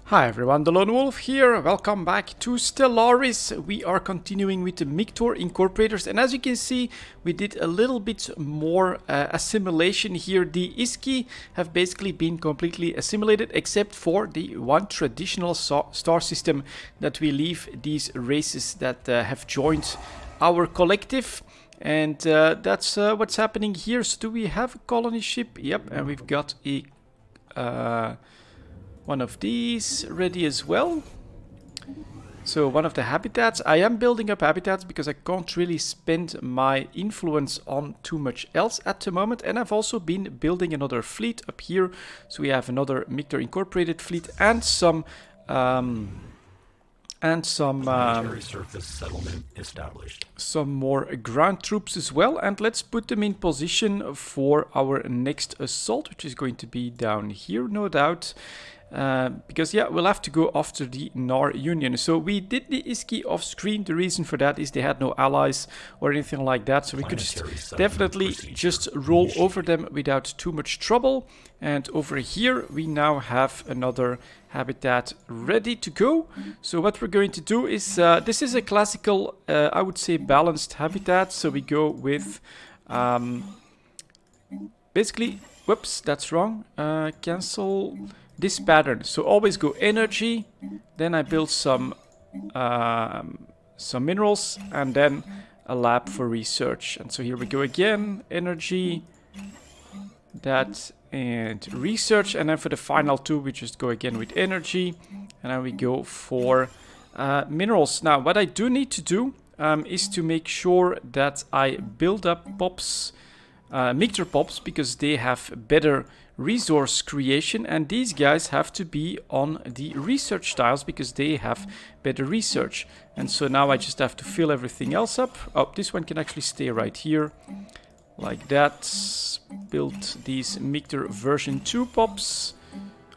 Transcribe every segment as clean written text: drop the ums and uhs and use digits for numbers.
Hi everyone, delonewolf here. Welcome back to Stellaris. We are continuing with the Mictor incorporators, and as you can see, we did a little bit more assimilation here. The Iski have basically been completely assimilated, except for the one traditional star system that we leave these races that have joined our collective. And that's what's happening here. So do we have a colony ship? Yep, and we've got a one of these ready as well. So one of the habitats. I am building up habitats because I can't really spend my influence on too much else at the moment. And I've also been building another fleet up here. So we have another Mictor incorporated fleet and some military surface settlement established. Some more ground troops as well, and let's put them in position for our next assault, which is going to be down here, no doubt. Because yeah, we'll have to go after the Nar Union. So we did the Iski off screen. The reason for that is they had no allies or anything like that, so we could just definitely just roll over them without too much trouble. And over here we now have another habitat ready to go. So what we're going to do is this is a classical I would say balanced habitat. So we go with basically, whoops, that's wrong, cancel this pattern. So always go energy, then I build some minerals, and then a lab for research. And so here we go again, energy, that, and research. And then for the final two, we just go again with energy, and then we go for minerals. Now, what I do need to do is to make sure that I build up pops, Mictor pops, because they have better resource creation, and these guys have to be on the research tiles because they have better research. And so now I just have to fill everything else up. Oh, this one can actually stay right here like that. Build these Mictor version 2 pops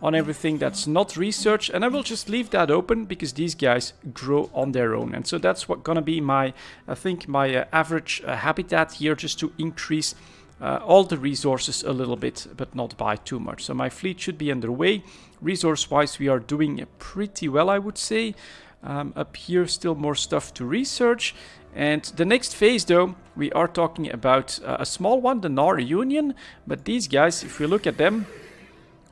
on everything that's not research, and I will just leave that open because these guys grow on their own. And so that's what gonna be my, I think, my average habitat here, just to increase all the resources a little bit, but not by too much. So my fleet should be underway. Resource-wise, we are doing pretty well, I would say. Up here, still more stuff to research. And the next phase, though, we are talking about a small one, the Nar Union. But these guys, if we look at them,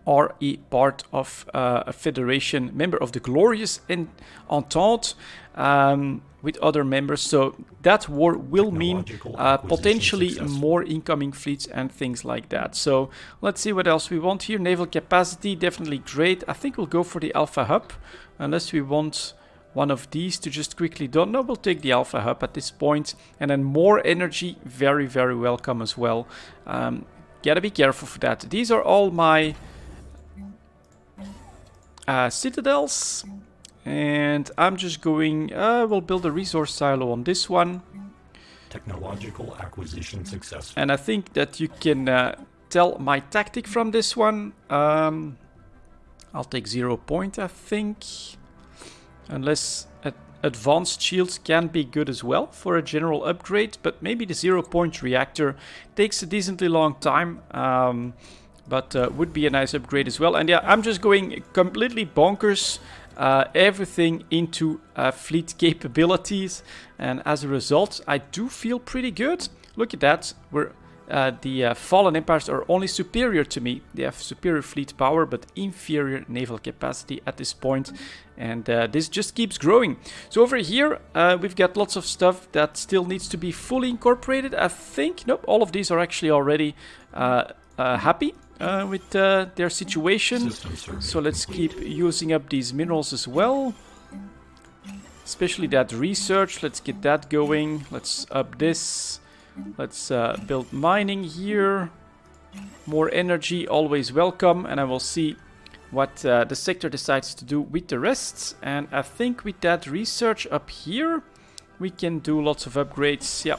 are a part of a federation, member of the Glorious Entente, with other members. So that war will mean potentially more incoming fleets and things like that. So let's see what else we want here. Naval capacity, definitely great. I think we'll go for the Alpha Hub, unless we want one of these to just quickly done. No, we'll take the Alpha Hub at this point. And then more energy, very, very welcome as well. Gotta be careful for that. These are all my citadels. And I'm just going, we'll build a resource silo on this one. Technological acquisition successful. And I think that you can tell my tactic from this one. I'll take 0 point, I think. Unless advanced shields can be good as well for a general upgrade. But maybe the 0 point reactor takes a decently long time. But would be a nice upgrade as well. And yeah, I'm just going completely bonkers. Everything into fleet capabilities, and as a result I do feel pretty good. Look at that. We're the fallen empires are only superior to me. They have superior fleet power but inferior naval capacity at this point, and this just keeps growing. So over here we've got lots of stuff that still needs to be fully incorporated. I think, nope, all of these are actually already happy with their situation. So let's keep using up these minerals as well, especially that research. Let's get that going. Let's up this. Let's build mining here. More energy, always welcome. And I will see what the sector decides to do with the rest. And I think with that research up here we can do lots of upgrades. Yeah.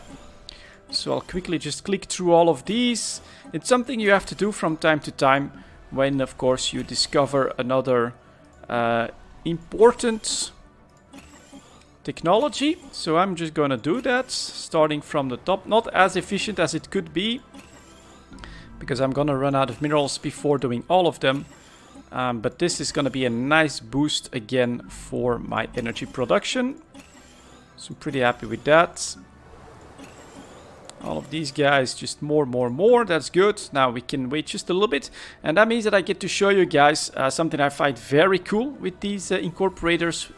So I'll quickly just click through all of these. It's something you have to do from time to time when, of course, you discover another important technology. So I'm just gonna do that, starting from the top. Not as efficient as it could be, because I'm gonna run out of minerals before doing all of them. But this is going to be a nice boost again for my energy production. So I'm pretty happy with that. All of these guys, just more. That's good. Now we can wait just a little bit. And that means that I get to show you guys something I find very cool with these incorporators.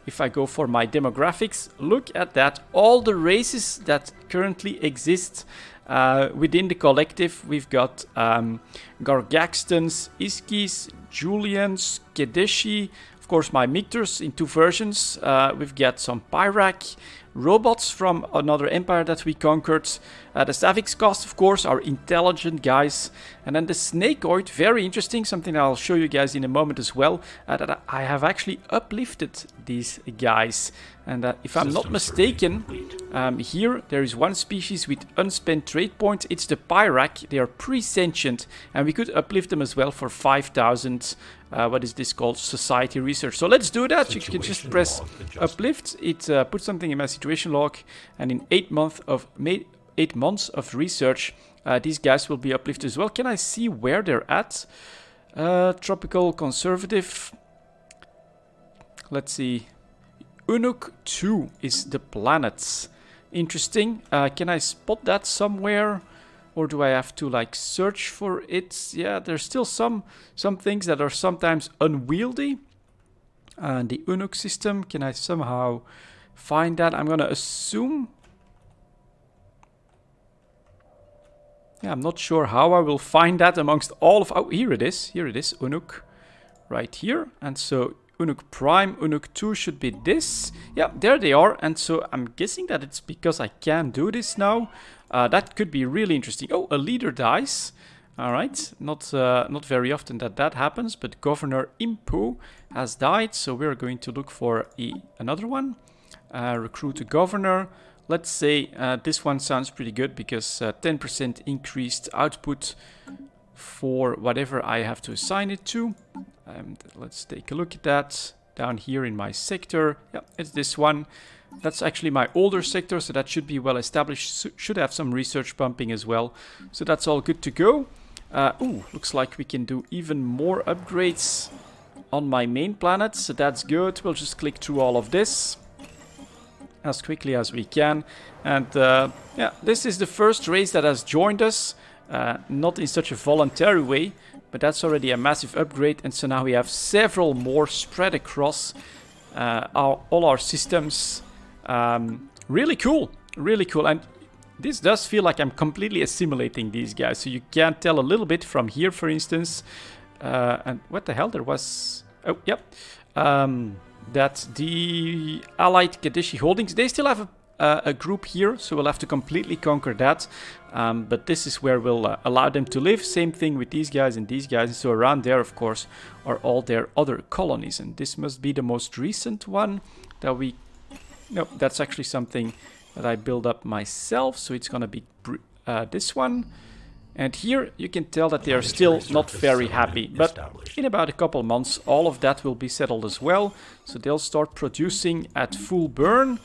If I go for my demographics, look at that. All the races that currently exist within the collective. We've got Gargaxtans, Iskis, Julians, Kedeshi. Of course, my Mictors in 2 versions. We've got some Pyrak, robots from another empire that we conquered. The Savix Cost, of course, are intelligent guys. And then the Snakeoid, very interesting, something I'll show you guys in a moment as well. That I have actually uplifted these guys. And if I'm not mistaken, here there is one species with unspent trade points. It's the Pyrak. They are pre-sentient, and we could uplift them as well for 5,000. What is this called? Society research. So let's do that. You can just press uplift. It puts something in my situation log, and in 8 months of research, these guys will be uplifted as well. Can I see where they're at? Tropical conservative. Let's see. Unuk 2 is the planet. Interesting. Can I spot that somewhere? Or do I have to like search for it? Yeah, there's still some things that are sometimes unwieldy. And the Unuk system, can I somehow find that? I'm gonna assume. Yeah, I'm not sure how I will find that amongst all of... Oh, here it is. Here it is, Unuk. Right here. And so Unuk Prime, Unuk 2 should be this. Yeah, there they are. And so I'm guessing that it's because I can do this now. That could be really interesting. Oh, a leader dies. All right, not very often that happens, but Governor Impu has died, so we're going to look for another one. Recruit a governor. Let's say this one sounds pretty good because 10% increased output for whatever I have to assign it to. Let's take a look at that down here in my sector. Yeah, it's this one. That's actually my older sector, so that should be well established. Should have some research pumping as well. So that's all good to go. Ooh, looks like we can do even more upgrades on my main planet, so that's good. We'll just click through all of this as quickly as we can. And yeah, this is the first race that has joined us. Not in such a voluntary way, but that's already a massive upgrade. And so now we have several more spread across all our systems. Really cool, really cool. And this does feel like I'm completely assimilating these guys. So you can tell a little bit from here, for instance. And what the hell? There was... Oh, yep. That the Allied Kadeshi Holdings, they still have a group here. So we'll have to completely conquer that. But this is where we'll allow them to live. Same thing with these guys and these guys. So around there, of course, are all their other colonies. And this must be the most recent one that we... No, that's actually something that I build up myself, so it's gonna be this one. And here you can tell that they are still not very happy, but in about a couple months all of that will be settled as well. So they'll start producing at full burn,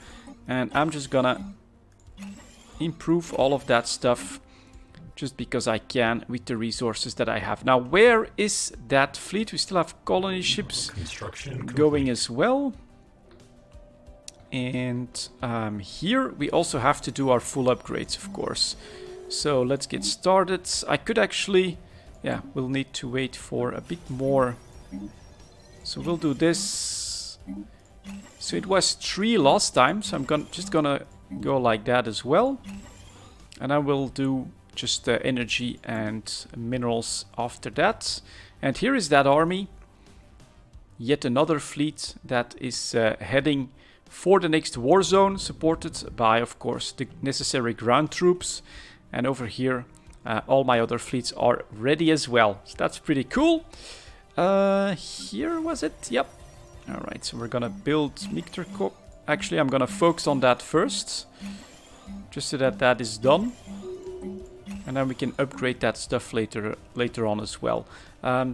and I'm just gonna improve all of that stuff just because I can with the resources that I have. Now, where is that fleet? We still have colony ships going as well. And here we also have to do our full upgrades, of course. So let's get started. I could actually, yeah, we'll need to wait for a bit more. So we'll do this. So it was 3 last time, so I'm just gonna go like that as well. And I will do just energy and minerals after that. And here is that army. Yet another fleet that is heading for the next war zone, supported by, of course, the necessary ground troops. And over here, all my other fleets are ready as well. So that's pretty cool. Here was it? Yep. All right, so we're gonna build Mictor Corp. Actually, I'm gonna focus on that first, just so that that is done. And then we can upgrade that stuff later on as well.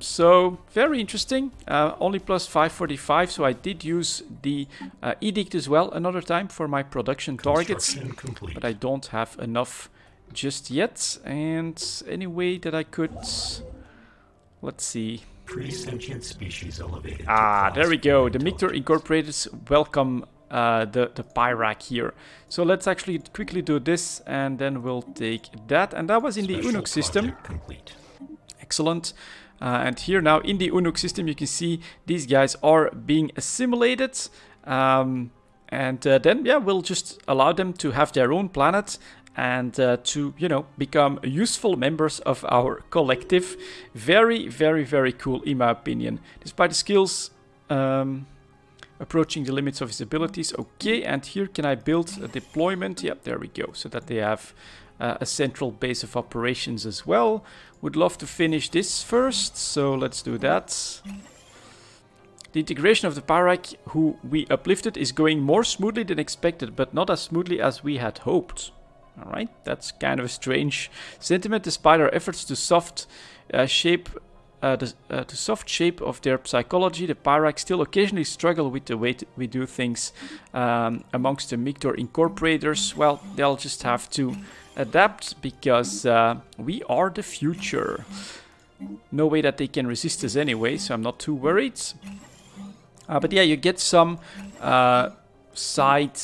So very interesting. Only plus 545. So I did use the edict as well another time for my production targets, but I don't have enough just yet. And any way that I could, let's see, Pre-sentient species elevated. Ah, there we go. The Mictor Incorporators welcome the Pyrak here. So let's actually quickly do this, and then we'll take that. And that was in the Unuk system. Complete. Excellent. And here now in the Unuk system, you can see these guys are being assimilated. Then, yeah, we'll just allow them to have their own planet and to, you know, become useful members of our collective. Very, very, very cool, in my opinion. Despite the skills approaching the limits of his abilities. Okay, and here can I build a deployment? Yep, there we go. So that they have a central base of operations as well. Would love to finish this first, so let's do that. The integration of the Pyrak, who we uplifted, is going more smoothly than expected, but not as smoothly as we had hoped. Alright, that's kind of a strange sentiment, despite our efforts to soft shape of their psychology. The Pyrak still occasionally struggle with the way we do things amongst the Mictor Incorporators. Well, they'll just have to adapt, because we are the future. No way that they can resist us anyway, so I'm not too worried. But yeah, you get some side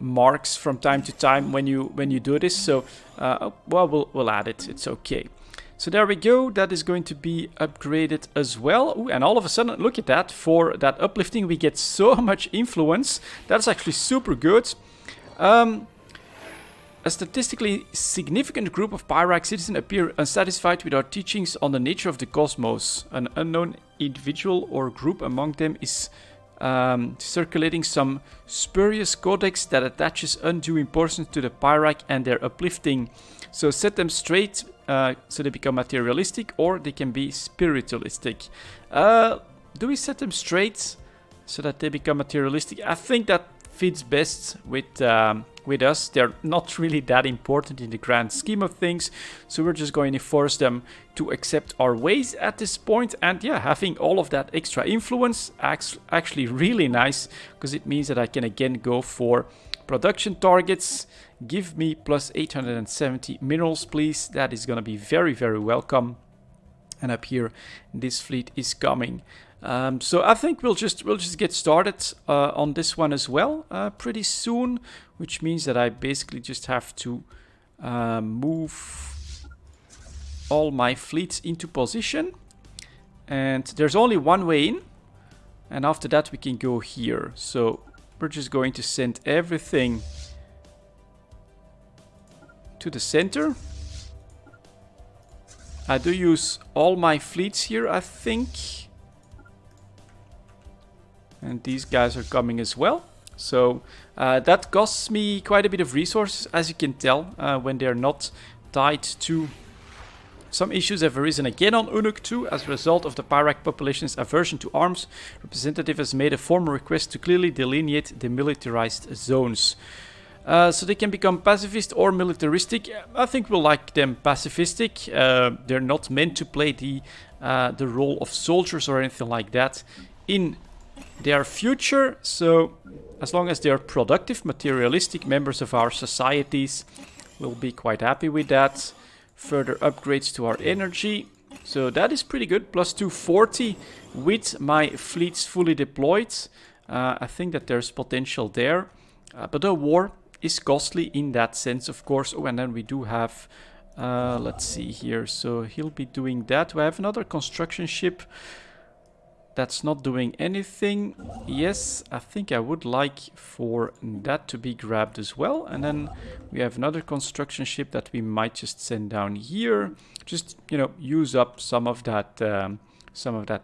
marks from time to time when you do this. So well, we'll add it. It's okay. So there we go. That is going to be upgraded as well. Ooh, and all of a sudden, look at that. For that uplifting, we get so much influence. That's actually super good. A statistically significant group of Pyrak citizens appear unsatisfied with our teachings on the nature of the cosmos. An unknown individual or group among them is circulating some spurious codex that attaches undue importance to the Pyrak and their uplifting. So set them straight so they become materialistic, or they can be spiritualistic. Do we set them straight so that they become materialistic? I think that fits best with us. They're not really that important in the grand scheme of things, so we're just going to force them to accept our ways at this point. And yeah, having all of that extra influence actually really nice, because it means that I can again go for production targets. Give me plus 870 minerals, please. That is going to be very, very welcome. And up here, this fleet is coming. So I think we'll just get started on this one as well pretty soon, which means that I basically just have to move all my fleets into position. And there's only one way in, and after that we can go here. So we're just going to send everything to the center. I do use all my fleets here, I think. And these guys are coming as well. So that costs me quite a bit of resources, as you can tell, when they're not tied to... Some issues have arisen again on Unuk 2 as a result of the Pyrak population's aversion to arms. Representative has made a formal request to clearly delineate the militarized zones. So they can become pacifist or militaristic. I think we'll like them pacifistic. They're not meant to play the role of soldiers or anything like that in their future. So as long as they're productive, materialistic members of our societies, we'll be quite happy with that. Further upgrades to our energy. So that is pretty good. Plus 240 with my fleets fully deployed. I think that there's potential there. But the war is costly in that sense, of course. Oh, and then we do have, let's see here. So he'll be doing that. We have another construction ship that's not doing anything. Yes, I think I would like for that to be grabbed as well. And then we have another construction ship that we might just send down here. Just, you know, use up some of that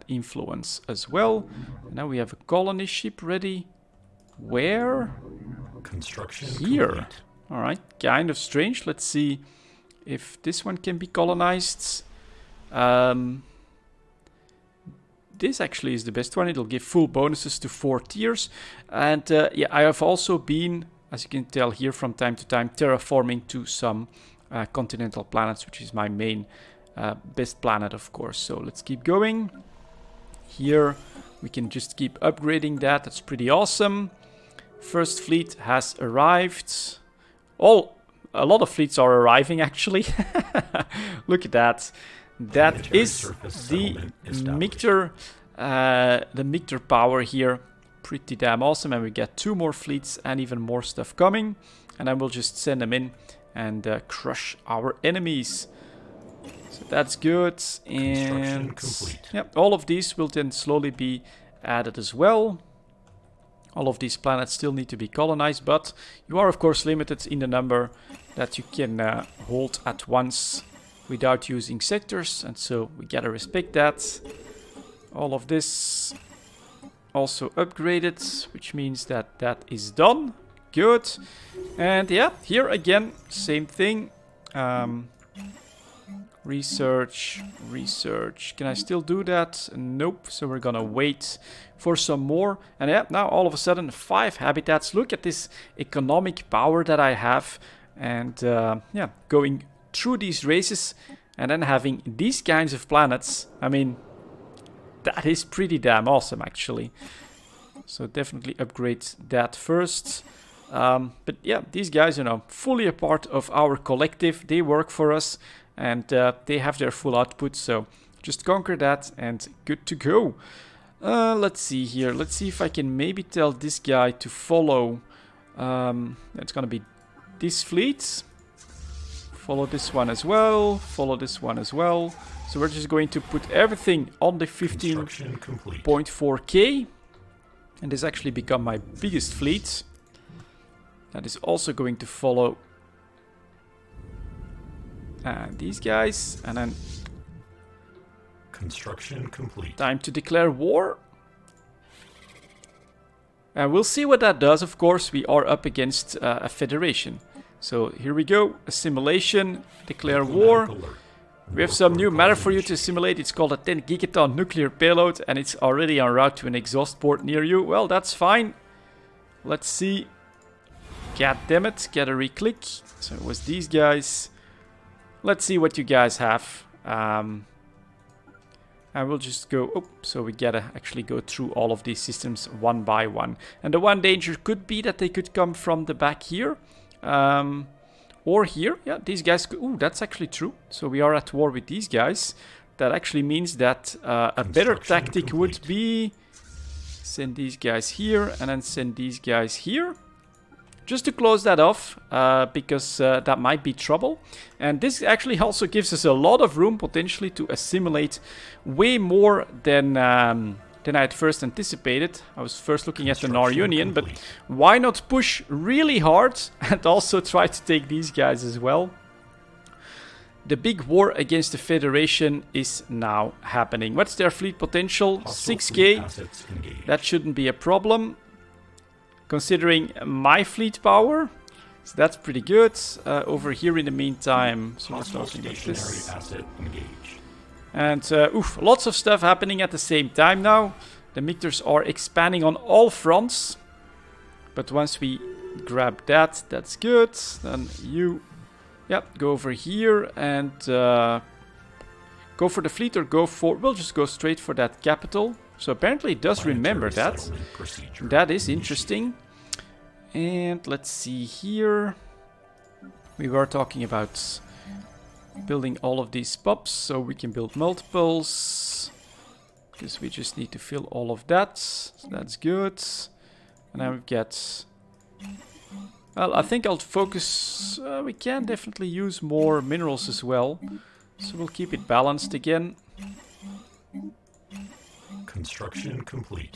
influence as well. And now we have a colony ship ready. Where? Construction here. complete. All right, kind of strange. Let's see if this one can be colonized. This actually is the best one. It'll give full bonuses to 4 tiers. And yeah, I have also been, as you can tell here, from time to time, terraforming to some continental planets, which is my main best planet, of course. So let's keep going. Here we can just keep upgrading that. That's pretty awesome. First fleet has arrived. A lot of fleets are arriving, actually. Look at that. that Planetary is surface the settlement established. Mictor, the Mictor power here. Pretty damn awesome, and we get 2 more fleets and even more stuff coming. And then we'll just send them in and crush our enemies. So that's good. And complete. yep, all of these will then slowly be added as well. All of these planets still need to be colonized, but you are of course limited in the number that you can hold at once without using sectors, and so we gotta respect that. All of this also upgraded, which means that that is done. Good. And yeah, here again, same thing. Research. Can I still do that? Nope. So we're gonna wait for some more. And yeah, now all of a sudden 5 habitats. Look at this economic power that I have. And yeah, going through these races and then having these kinds of planets. I mean, that is pretty damn awesome actually. So definitely upgrade that first. But yeah, these guys, you know, fully a part of our collective. They work for us. And they have their full output, so just conquer that and good to go. Let's see here. Let's see if I can maybe tell this guy to follow. It's gonna be this fleet. Follow this one as well. Follow this one as well. So we're just going to put everything on the 15.4K. And this actually become my biggest fleet. That is also going to follow these guys, and then construction complete. Time to declare war. And we'll see what that does. Of course, we are up against a federation. So here we go. Assimilation, declare war. We have some new matter for you to assimilate. It's called a 10 gigaton nuclear payload, and it's already en route to an exhaust port near you. Well, that's fine. Let's see. God damn it, gotta re-click. So it was these guys. Let's see what you guys have. I will just go... Oh, so we gotta actually go through all of these systems one by one. And the one danger could be that they could come from the back here. Or here. Yeah, these guys... Ooh, that's actually true. So we are at war with these guys. That actually means that a better tactic would be... Send these guys here and then send these guys here. Just to close that off, because that might be trouble. And this actually also gives us a lot of room potentially to assimilate way more than I had first anticipated. I was first looking at the Nar Union, but why not push really hard and also try to take these guys as well? The big war against the Federation is now happening. What's their fleet potential? 6K. That shouldn't be a problem. Considering my fleet power, so that's pretty good. Over here in the meantime, so let's also get this. And oof, lots of stuff happening at the same time now. The Mictors are expanding on all fronts. But once we grab that, that's good. Then you, yep, go over here and go for the fleet or go for... We'll just go straight for that capital. So apparently it does remember that. That is interesting. And let's see here. We were talking about building all of these pubs so we can build multiples. Because we just need to fill all of that. So that's good. And now we've got... Well, I think I'll focus... we can definitely use more minerals as well. So we'll keep it balanced again. Construction complete.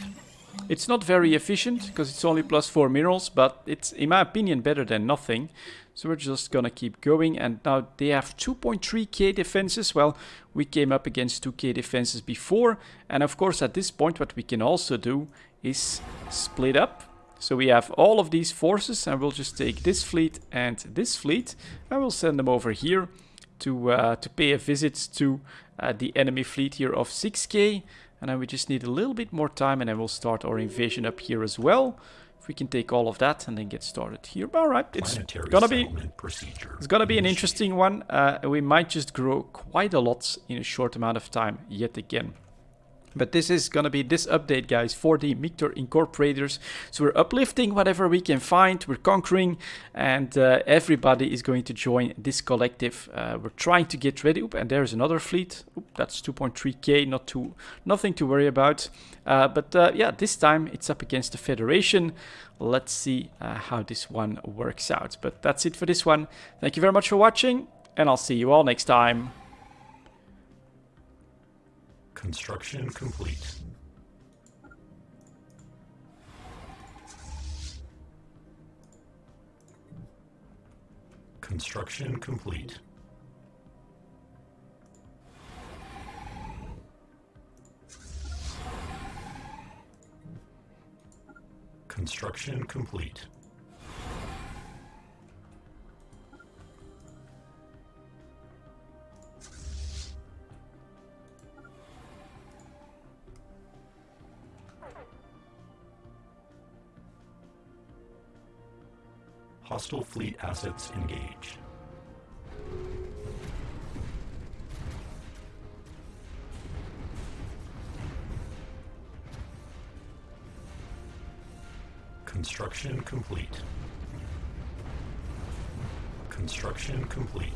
It's not very efficient because it's only +4 minerals, but it's, in my opinion, better than nothing. So we're just gonna keep going, and now they have 2.3k defenses. Well, we came up against 2k defenses before, and of course at this point what we can also do is split up. So we have all of these forces, and we'll just take this fleet and we'll send them over here to pay a visit to the enemy fleet here of 6k. And then we just need a little bit more time, and then we'll start our invasion up here as well. If we can take all of that and then get started here. Alright, it's gonna be an interesting one. We might just grow quite a lot in a short amount of time yet again. But this is going to be this update, guys, for the Mictor Incorporators. So we're uplifting whatever we can find, we're conquering, and everybody is going to join this collective. We're trying to get ready. Oop, and there's another fleet. Oop, that's 2.3k, nothing to worry about. But yeah, this time it's up against the Federation. Let's see how this one works out. But that's it for this one. Thank you very much for watching, and I'll see you all next time. Construction complete. Construction complete. Construction complete. Hostile fleet assets engaged. Construction complete. Construction complete.